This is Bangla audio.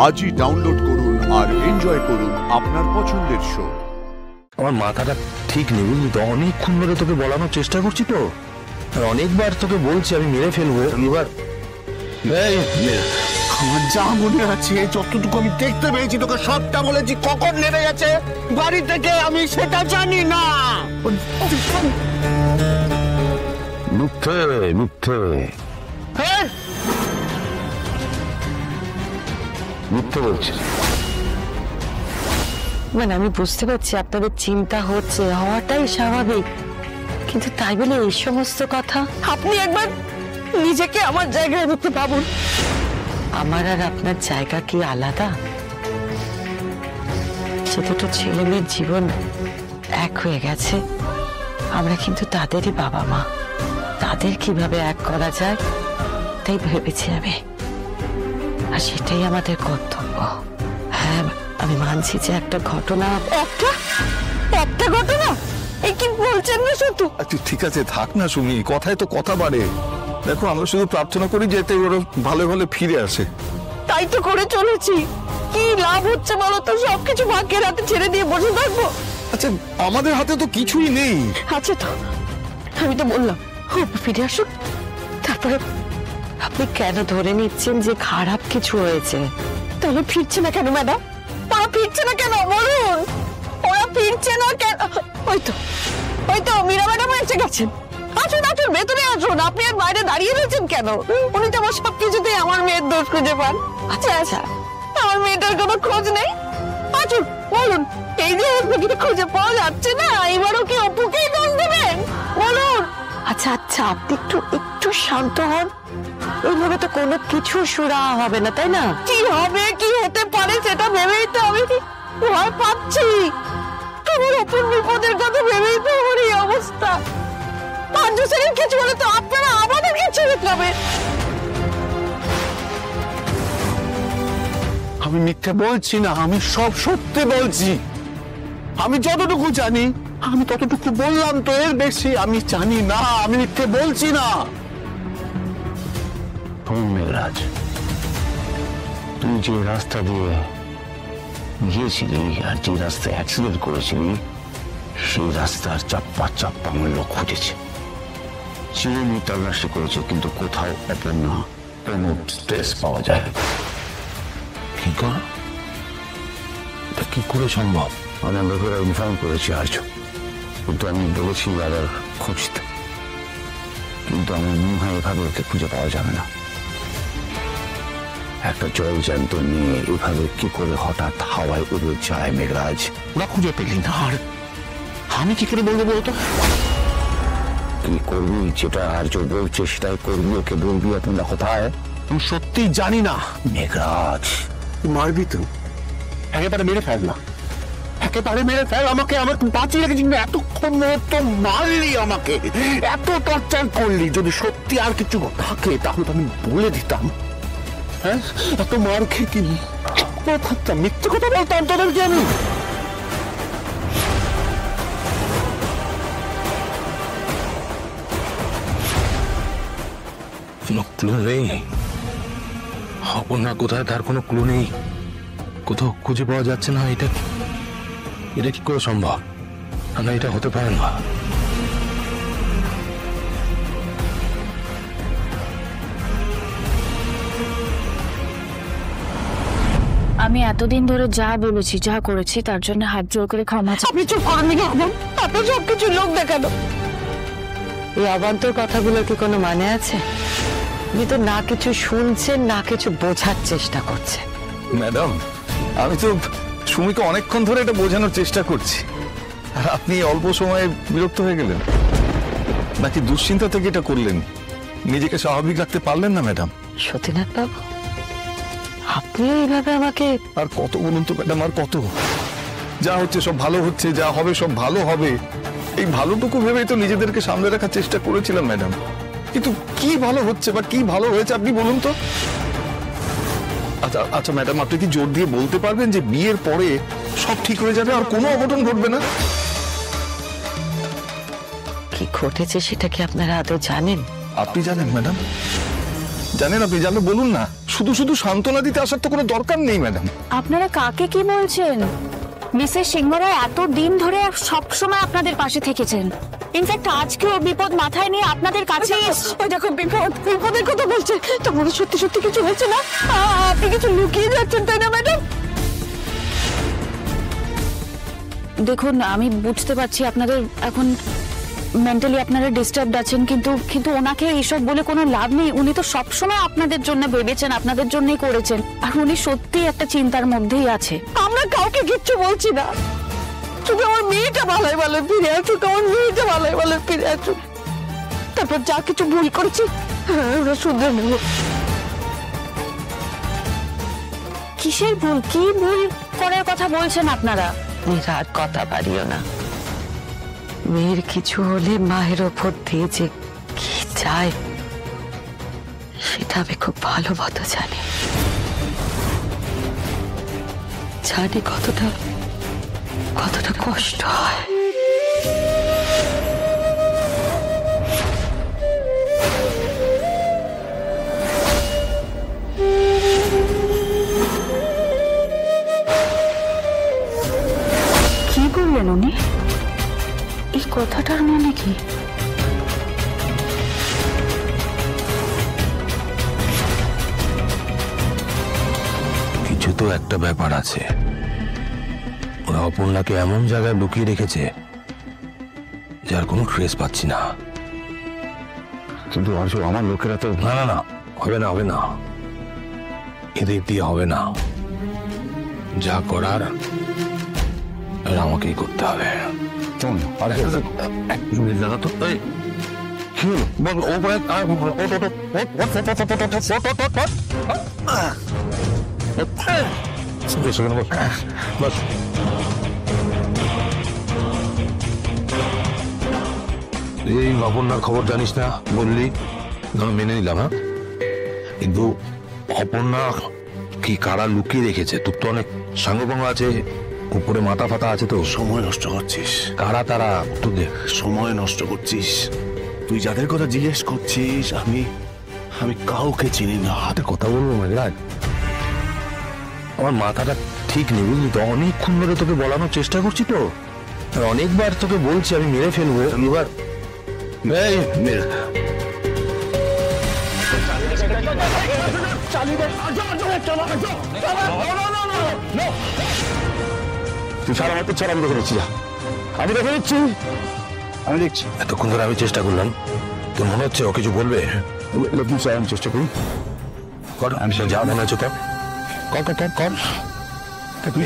আজই ডাউনলোড করুন আর এনজয় করুন আপনার পছন্দের শো। আমার মাথাটা ঠিক নেই, বুঝলি তো? অনেকক্ষণ ধরে তোকে বলানোর চেষ্টা করছি তো, আর অনেকবার তোকে বলছি আমি মেরে ফেলবো। এবার আমার যা মনে আছে, যতটুকু আমি দেখতে পেয়েছি, তোকে সবটা বলেছি। কখন নেমে গেছে বাড়ি থেকে আমি সেটা জানি না। মিথ্যে মিথ্যে মিথ্যে বলছিস। মানে আমি বুঝতে পারছি আপনাদের চিন্তা হচ্ছে, হওয়াটাই স্বাভাবিক, কিন্তু তাই বলে এই সমস্ত কথা। আপনি একবার নিজেকে আমার জায়গায় রাখতে ভাবুন। আমার আর আপনার জায়গা কি আলাদা? সে দুটো ছেলে মেয়ের জীবন এক হয়ে গেছে। আমরা কিন্তু তাদেরই বাবা মা, তাদের কিভাবে এক করা যায় তাই ভেবেছি আমি, আর সেটাই আমাদের কর্তব্য। হ্যাঁ, আমি মানছি যে একটা ঘটনা, একটা ঘটনা, এই কি বলছেন না শুধু। আচ্ছা ঠিক আছে, থাক না সুমি, কথায় তো কথা বাড়ে। দেখো, আমরা শুধু প্রার্থনা করি যাতে ওরা ভালো ভালো ফিরে আসে। তাই তো করে চলেছি। কি লাভ হচ্ছে বলো তো? সবকিছু ভাগ্যের হাতে ছেড়ে দিয়ে বসে থাকবো? আচ্ছা, আমাদের হাতে তো কিছুই নেই। আচ্ছা তো, আমি তো বললাম ফিরে আসুক, তারপরে আপনি কেন ধরে নিচ্ছেন যে খারাপ কিছু হয়েছে? তাহলে ফিরছে না কেন ম্যাডাম? তারা ফিরছে না কেন বলুন? ওরা ফিরছে না কেন? ওই তো মীরা ম্যাডাম এসে গেছেন। আসুন আসুন, ভেতরে আসুন। আপনি আর বাইরে দাঁড়িয়ে রয়েছেন কেন? উনি তো আমার সবকিছুতে আমার মেয়ের দোষ খুঁজে পান। আচ্ছা আচ্ছা, আমার মেয়েটার কোনো খোঁজ নেই? আসুন বলুন, এই যে অপুকে খুঁজে পাওয়া যাচ্ছে না, এবারও কি অপুকেই দোষ দেবেন বলুন? আচ্ছা আচ্ছা, আপনি একটু শান্ত হন। এইভাবে তো কোনো কিছু সুরাহা হবে না, তাই না? কি হবে, কি হতে পারে সেটা ভেবেই তো আমি ভয় পাচ্ছি। আমার অপুর বিপদের কথা ভেবেই তো আমার এই অবস্থা। পাঁচ সেদিন কিছু হলে তো আপনারা আমাদেরকে ছেড়ে যাবে। আমি মিথ্যে বলছি না, আমি সব সত্যি বলছি। আমি যতটুকু জানি আমি ততটুকু বললাম, তো এর বেশি আমি জানি না। আমি মিথ্যে বলছি না। মেঘরাজ, তুই যে রাস্তা দিয়ে গিয়েছিলি আর যে রাস্তায় অ্যাক্সিডেন্ট করেছিলি, সেই রাস্তার চাপ্পা আমার লোক খুঁজেছে, চিরুনি তল্লাশি করেছে, কিন্তু কোথাও কোনো ট্রেস পাওয়া যায়। কি কর, এটা কি করে সম্ভব? আমি আমরা ইনফর্ম করেছি আর্য, কিন্তু আমি বলেছি আবার খুঁজতে, কিন্তু আমার মনে হয় এভাবে ওকে খুঁজে পাওয়া যাবে না। একটা জল জ্যান্ত নিয়ে এভাবে কি করে হঠাৎ হাওয়ায় উড়ে যায় মেঘরাজ? ওরা খুঁজে পেলি না, আর আমি কি করে বলবো বলতো? কি করবি? যেটা আর্য বলছে সেটাই করবি, ওকে বলবি আপনারা কোথায়? আমি সত্যি জানি না। মেঘরাজ, মারবি তো একেবারে মেরে ফেল না, একেবারে মেরে ফেল আমাকে। আমার বাঁচিয়ে রেখেছি, এতক্ষণ তো মারলি আমাকে, এত টর্চার করলি। যদি সত্যি আর কিছু থাকে তাহলে তো আমি বলে দিতাম। হ্যাঁ, এত মার খেয়ে কি থাকতাম? মিথ্যে কথা বলতাম তোদেরকে আমি। কোনো ক্লু নেই? অপর্ণা কোথায় তার কোনো ক্লু নেই, কোথাও খুঁজে পাওয়া যাচ্ছে না। এটা কি করে সম্ভব? না, এটা হতে পারে না। আমি এতদিন ধরে যা বলেছি, যা করেছি, তার জন্য হাত জোর করে ক্ষমা চাই। আপনি চুপ করেন না, আপনার সবকিছু লোক দেখানো। এই অবান্তর কথাগুলোর কি কোনো মানে আছে? আপনি তো না কিছু শুনছেন, না কিছু বোঝার চেষ্টা করছেন। ম্যাডাম, আমি তো সুমিকে অনেকক্ষণ ধরে এটা বোঝানোর চেষ্টা করছি, আর আপনি অল্প সময়ে বিরক্ত হয়ে গেলেন নাকি দুশ্চিন্তা থেকে এটা করলেন? নিজেকে স্বাভাবিক রাখতে পারলেন না ম্যাডাম? সতীনাথ বাবু, আপনি এইভাবে আমাকে... আর কত বলুন তো ম্যাডাম, আর কত? যা হচ্ছে সব ভালো হচ্ছে, যা হবে সব ভালো হবে, এই ভালোটুকু ভেবেই তো নিজেদেরকে সামনে রাখার চেষ্টা করেছিলাম ম্যাডাম। কিন্তু কি ভালো হচ্ছে বা কি ভালো হয়েছে আপনি বলুন তো? আচ্ছা আচ্ছা ম্যাডাম, আপনি কি জোর দিয়ে বলতে পারবেন যে বিয়ের পরে সব ঠিক হয়ে যাবে, আর কোনো অঘটন ঘটবে না? কি ঘটেছে সেটা কি আপনারা আদৌ জানেন? আপনি জানেন ম্যাডাম? জানেন? আপনি জানলে বলুন না, শুধু শুধু সান্ত্বনা দিতে আসার তো কোনো দরকার নেই ম্যাডাম। আপনারা কাকে কি বলছেন? মিসেস সিংহরা এত দিন ধরে সব সময় আপনাদের পাশে থেকেছেন। ইনফ্যাক্ট আজকেও বিপদ মাথায় নিয়ে আপনাদের কাছে ওই দেখো বিপদের কথা বলছে। তোমাদের সত্যি সত্যি কিছু হয়েছে না? আপনি কিছু লুকিয়ে যাচ্ছেন তাই না ম্যাডাম? দেখুন, আমি বুঝতে পারছি আপনাদের এখন মেন্টালি আপনারা ডিস্টার্বড আছেন, কিন্তু ওনাকে এইসব বলে কোনো লাভ নেই। উনি তো সবসময় আপনাদের জন্য ভেবেছেন, আপনাদের জন্যই করেছেন, আর উনি সত্যিই একটা চিন্তার মধ্যেই আছে। আমরা কাউকে কিচ্ছু বলছি না, শুধু আমার মেয়েটা ভালোই ভালো ফিরে আসুক, আমার মেয়েটা ভালোই ভালো ফিরে আসুক। তারপর যা কিছু ভুল করেছি ওরা শুধরে নেব। কিসের ভুল? কি ভুল করার কথা বলছেন আপনারা? আর কথা বাড়িও না। মেয়ের কিছু হলে মায়ের ওপর দিয়ে যে কি চায় সেটা আমি খুব ভালো মতো জানি। জানি কতটা কষ্ট হয়। কি বললেন উনি? এই কথাটার মানে কি? কিছু তো একটা ব্যাপার আছে। ওরা অপর্ণাকে এমন জায়গায় লুকিয়ে রেখেছে যার কোনো ট্রেস পাচ্ছি না। কিন্তু আজও আমার লোকেরা তো না না না, হবে না, হবে না, এদিক দিয়ে হবে না। যা করার আমাকেই করতে হবে। চল আরে এক মিনিট দাদা তো এই কি হলো বল ও বল বস। এই অপর্ণার খবর জানিস না বললি, আমি মেনে নিলাম। হ্যাঁ, কিন্তু অপর্ণা কি কারা লুকিয়ে রেখেছে? তোর তো অনেক সাঙ্গপাঙ্গ আছে, উপরে মাথা ফাতা আছে তো। সময় নষ্ট করছিস, কারা তারা তোদের? সময় নষ্ট করছিস। তুই যাদের কথা জিজ্ঞেস করছিস আমি কাউকে চিনি না। হাতে কথা বলবো মেঘরাজ, আমার মাথাটা ঠিক নেই বুঝলি তো। অনেকক্ষণ ধরে তোকে বলানোর চেষ্টা করছি তো, আর অনেকবার তোকে বলছি আমি মেরে ফেলবো। এবার এই তুই সারা মাত্র ছাড়া আমি দেখে নিচ্ছি, আমি দেখে নিচ্ছি, আমি দেখছি। এতক্ষণ ধরে আমি চেষ্টা করলাম, তোর মনে হচ্ছে ও কিছু বলবে? আমি চেষ্টা করি, আমি যা মনে হচ্ছে তো কর। তুই